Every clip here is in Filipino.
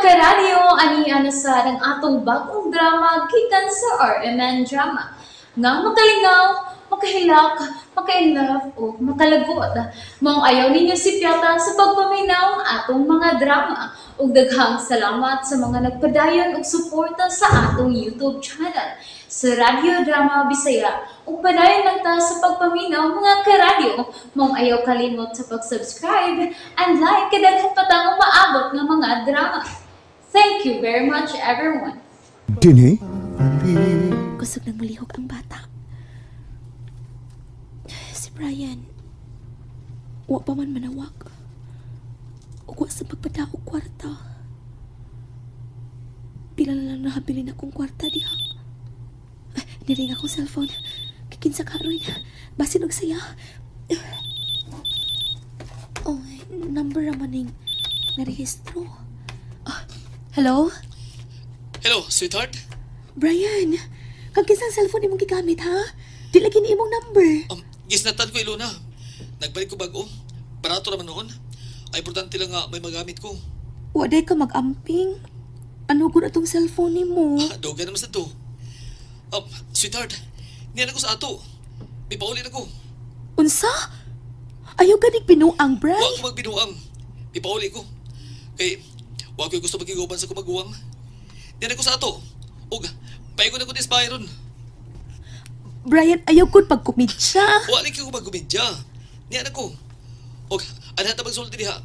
karadyo, ani-ana sa ng atong bagong drama gikan sa RMN Drama. Nga makalingaw, makahilak, maka-inlove, o makalagot. Maong ayaw ninyo si Piata sa pagpaminaw ang atong mga drama. Ug daghang salamat sa mga nagpadayon ug suporta sa atong YouTube channel sa Radyo Drama Bisaya. Ug padayon lang ta sa pagpaminaw mga karadyo. Maong ayaw kalimot sa pag-subscribe and like kadaghan pa tang maabot ng mga drama. Thank you very much everyone. Dini? Kusog nang malihok ang bata. Si Brian, wa pa man manawag. Ug wa sa pagpadako kwarta. Pila na lang nahabilin akong kwarta diha. Niring akong cellphone. Kikinsa karoy. Basin og saya. Oh, number naman ning narehistro. Hello? Hello, sweetheart? Brian, kagisang cellphone imong gigamit, ha? Di lagi ni imong number. Gisnatan ko, Ilona. Nagbalik ko bago. Barato naman noon. Ay, importante lang nga may magamit ko. Waday ka mag-amping. Ano ko na tong cellphone ni mo? Doga naman sa to. Sweetheart, niyan ako sa ato. May pauli na ko. Unsa? Ayaw ganig binuang, Bri. Huwag ko magbinuang. May pauli ko. Kay, huwag ko gusto magiguban sa kumaguwang. Niyan ako sa ato. Ug, paingon ako ni Spyron. Brian, ayaw ko pagkumidya. Wala ko magumidya. Niyan ako. Ug, ano na magsulti diha?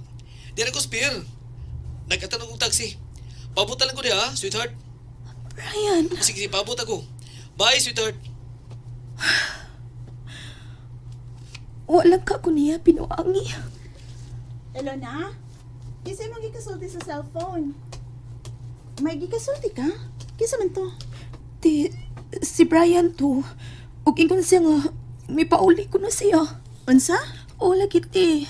Niyan ako spare. Nagkatanong kong taxi. Pabuta lang ko diha, sweetheart. Brian. Sige, pabuta ko. Bye, sweetheart. Walang ka ko niya, pinuangi. Hello na? Kisa mo gikasulti sa cellphone. May gikasulti ka? Kisa man to? Si Brian to. Ug ingon siya nga, may pauli ko na siya. Unsa? O, lagi ti.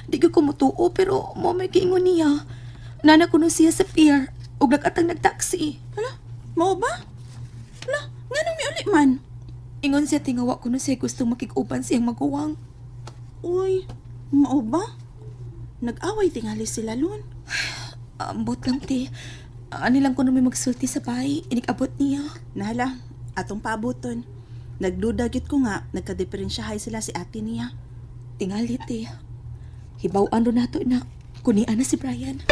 Di ko kumutuo, pero mo may kiingon niya. Nana ko na siya sa pier. Ug nag-atang nag-taxi. Hala? Mao ba? Hala? Nga nung may uli man? Ingon siya tingawa ko na siya gusto makikupan siyang maguwang. Uy, mao ba? Nag-away tingali sila lun. Ambot lang ti. Ani lang ko na may magsulti sa bahay. Inig-abot niya. Nahala, atong paabuton. Nagduda gyud ko nga, nagka-diferensyahay sila si ate niya. Tingali ti. Hibaw-an ro nato na kunian na si Brian.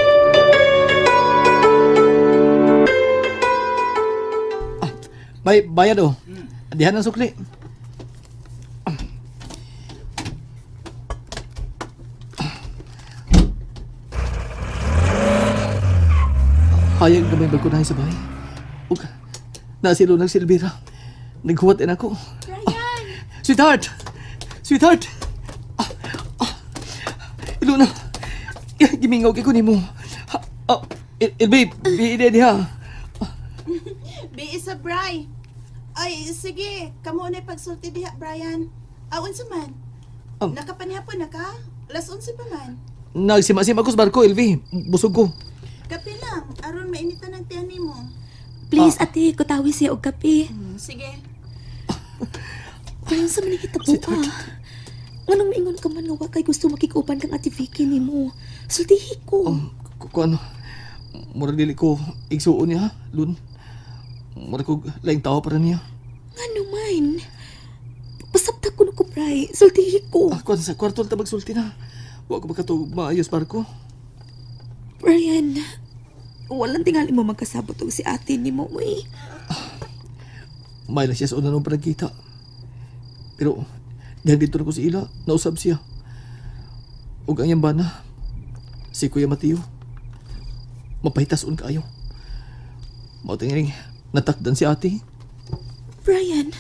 May bayad o. Dihan ang sukli. Hayag na may bagkunahin sa bahay. Ug, nasilo ng Silvira. Naghuwat din ako. Brian! Sweetheart! Sweetheart! Iluna! Gimingaw kay ko ni mo. Ilbi, biide diha. Bi isa Bri. Ay, sige. Kamo na pagsulti diha, Brian. Unsa man? Nakapanihapon na ka? Alas 11 pa man. Nagsima-sima ko sa barko, Ilvi. Busog ko. Kape lang. Aron mainitan ang tiyan mo. Please, ate, kutawi siya og kape. Sige. Brian, sa manigita po ka. Anong maingon ka man nga wa kay gusto makikupan kang ate Vicky ni mo? Sultihi ko. Kung ano, murag dili ko igsuon niya, Lun. Murag ko laing tao para niya. Ano man? Pasabta ko na ko, Bri. Sultihi ko. Kung sa kwarto na magsulti na. Huwag ko magkatog maayos barko. Brian, walang tingali mo magkasabot og si ate ni mo, uy. May lang siya sa unang panagkita. Pero, dahil dito na ko si Ila, nausab siya. Ug ang iyang bana, si Kuya Mateo, mapahitason kaayo. Mautingin natakdan si ate. Brian.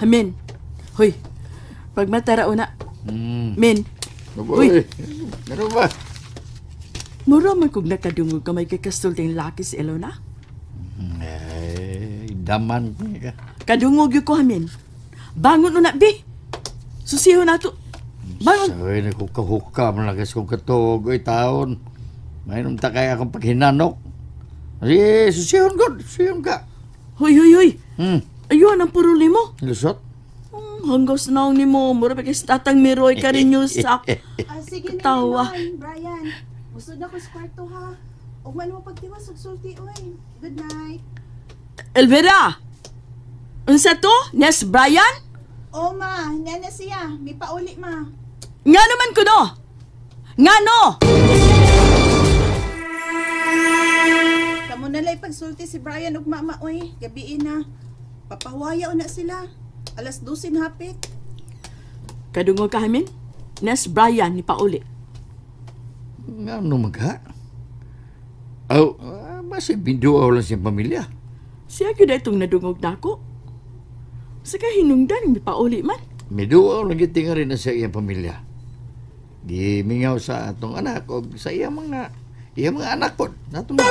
Amen. Hoy, pagmatara una. Men. Uy, ano ba? Mura man kung nakadungog ka may kakasulting laki si Elona? Daman ka. Kadungog yun ko, Amen. Bangon una, be. Susiho na to. Bangon. Sabi na kung kahukam na kasi kung katog ay taon. Mayroon ta kaya akong paghinanok. Ay, susihon ko. Susihon ka. Hoy. Ayun ang puruli mo. Lusot? Hanggang sa naong ni mo, mura pa kasi tatang miroy ka rin yung sak. Sige na Tawa. naman, Brian. Gusto na ko sa kwarto ha. Ug man mo pagtiwas ug sulti oy. Good night. Elvira! Unsa to? Nes Brian? Oh ma, nana siya. May pauli ma. Nga naman ko no? Nga no? Kamo nalay pagsulti si Brian ug mama oy. Gabi na. Papahuwaya na sila. Alas 12 hapit. Kadungog ka hamin? Nes Brian ni Pauli. Nga ano magha? Basta binduaw lang siyang pamilya. Siya gyud itong nadungog nako. Sa kahinungdan ni Pauli man. Miduaw lang gitinga rin na sa iyang pamilya. Gimingaw sa atong anak o sa iyang mga anak po. Natong mga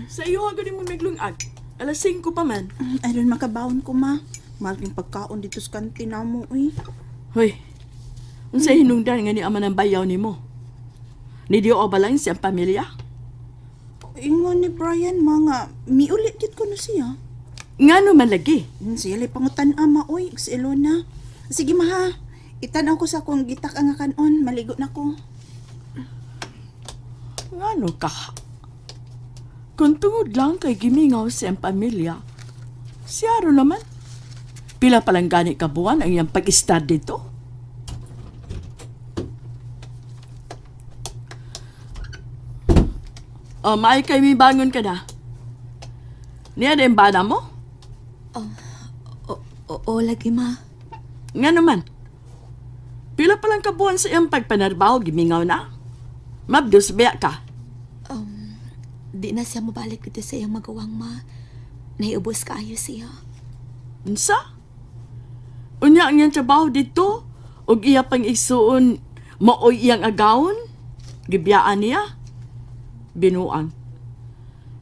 Sa iyo agad mo naglungag. Alas 5 pa man. Ay ron makabawon ko ma. Maraming pagkaon dito sa kantina mo oy. Hoy. Unsa hinungdan nga ni ama ng bayaw nimo? Ni Dio o balang siyang pamilya? Ingon ni Brian mga miulit gid ko na siya. Ngano man lagi? Siya lay pangutan ama oy si Elona. Sige ma ha. Itanaw ko sa akong gitak ang kanon, maligo na ko. Ngano ka? Kung tungod lang kay gimingaw siyang pamilya, siya ro naman. Pila palang gani ka buwan ang iyang pag-stud dito? O, may kay may bangon ka na. Niya din bana mo? Oo, lagi ma. Nga naman. Pila palang kabuhan sa iyang pagpanarbaho, gimingaw na. Mabdos biya ka. Di na siya mabalik dito sa iyang magawang ma. Naiubos ka ayo siya. Unsa? Unya ang iyang trabaho dito, ug iya pang isuon, maoy iyang agawon, gibiyaan niya, binuang.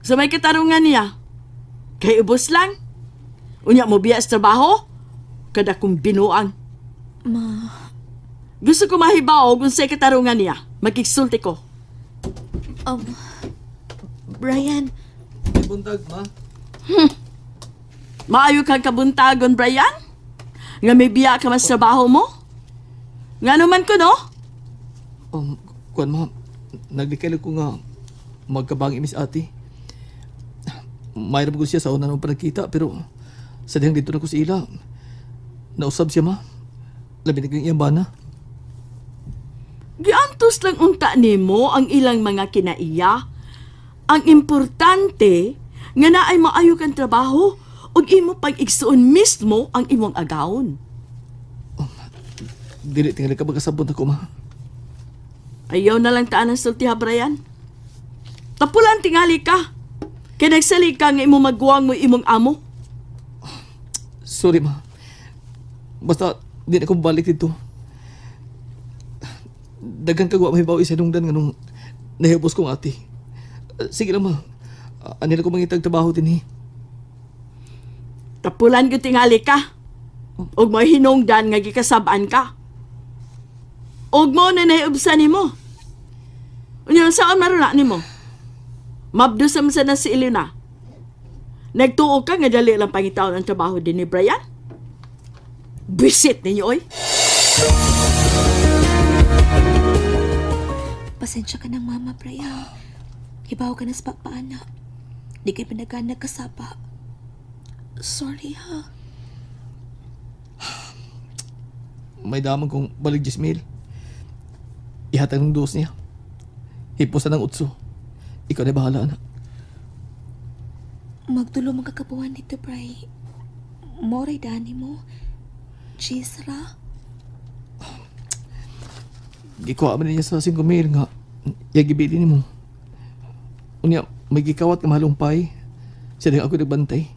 Sa may katarungan niya, kay ubos lang. Unya mo biya sa trabaho, kada kong binuang. Ma, Gusto ko mahibaw kung sa katarungan niya, magkiksulti ko. Brian, Buntag, ma. Maayo kang kabuntagon, Brian? Nga may biya ka mas trabaho mo? Nga naman ko, no? Kuan, ma. Naglikay ko nga magkabangi Miss Ate. Mayroon ko siya sa una nung panagkita, pero sa dihang dito na ko si Ila. Nausab siya, ma. Labi na kang iyang bana. Giantos lang unta nimo ang ilang mga kinaiya. Ang importante nga naay maayo kang trabaho ug imo pag igsuon mismo ang imong agawon. Dili tingali ka magkasabot ako, ma. Ayaw na lang taan ang sulti ha, Brian. Tapulan tingali ka. Kaya nagsali ka nga imo magwang mo imong amo. Sorry, ma. Basta, di na ko balik dito. Dagang kagwa mahibaw isa nungdan nga nung nahibos kong ate. Sige lang, ma. Anila ko mangitag trabaho din, Tapulan ko tingali ka. Ug mo hinungdan nga gikasabaan ka. Ug mo na nahiubsan nimo. Unya saan maruna nimo? Mabdusam sa na si Elena. Nagtuo ka nga dali lang pangitaon ang trabaho din ni Brian? Bisit ninyo, oy. pasensya ka ng mama, Brian. Hibaw ka na sa papaana. Di kayo pinagaan nagkasapa. Sorry, ha? May damang kong balik Jismil. Ihatag ng dos niya. Hiposan ng utso. Ikaw na bahala, anak. Magtulo mong kakabuhan dito, Bri. Moray dani mo. Gisra. Gikuha man niya sa 5,000 nga. Yagibili ni mo. Unya, may gikawat ka mahalumpay. Siya din ako nagbantay.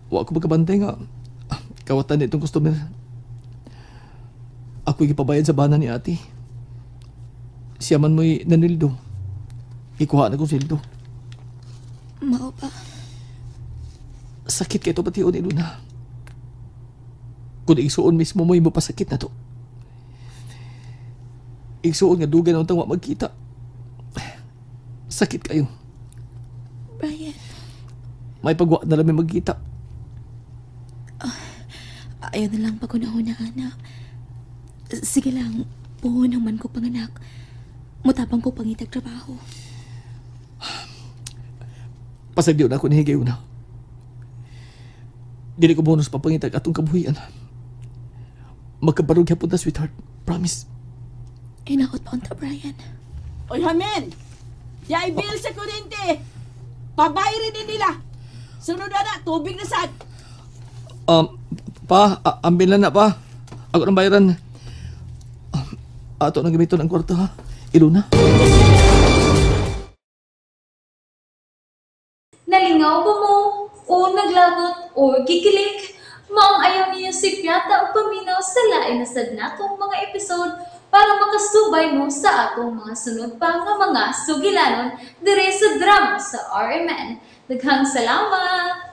Wa ako magkabantay nga. Kawatan itong customer. Ako ikipabayad sa bana ni ate. Siya man mo'y nanildo. Ikuha na kong sildo. Mao pa. Sakit kayo pati o ni Luna. Kung igsuon mismo mo'y mo pasakit na to. Igsuon nga dugan ang tangwa magkita. Sakit kayo. Brian. May pagwa na lang may magkita. Ayaw na lang pag-unahuna, anak. Sige lang, puhon man ko panganak. Mutapang ko pangitag trabaho. Pasagdiw na ako ni Higay una. Dili ko bonus papangitag atong kabuhian. Magkabarog yapon ta, sweetheart. Promise. Inaot pa unta, Brian. Oy, Hamen! Yay, bill sa kuryente! Pabayarin din nila! Sunod na, tubig na sad! Ambil na pa. Ako nang bayaran. Ato nang gamiton ang kwarta, ha? Iluna. Nalingaw ba mo? O naglagot? O gikilig? Maong ayaw niya si Piata o paminaw sa lain na sad natong mga episode para makasubay mo sa atong mga sunod pa nga mga sugilanon dire sa drama sa RMN. Daghang salamat!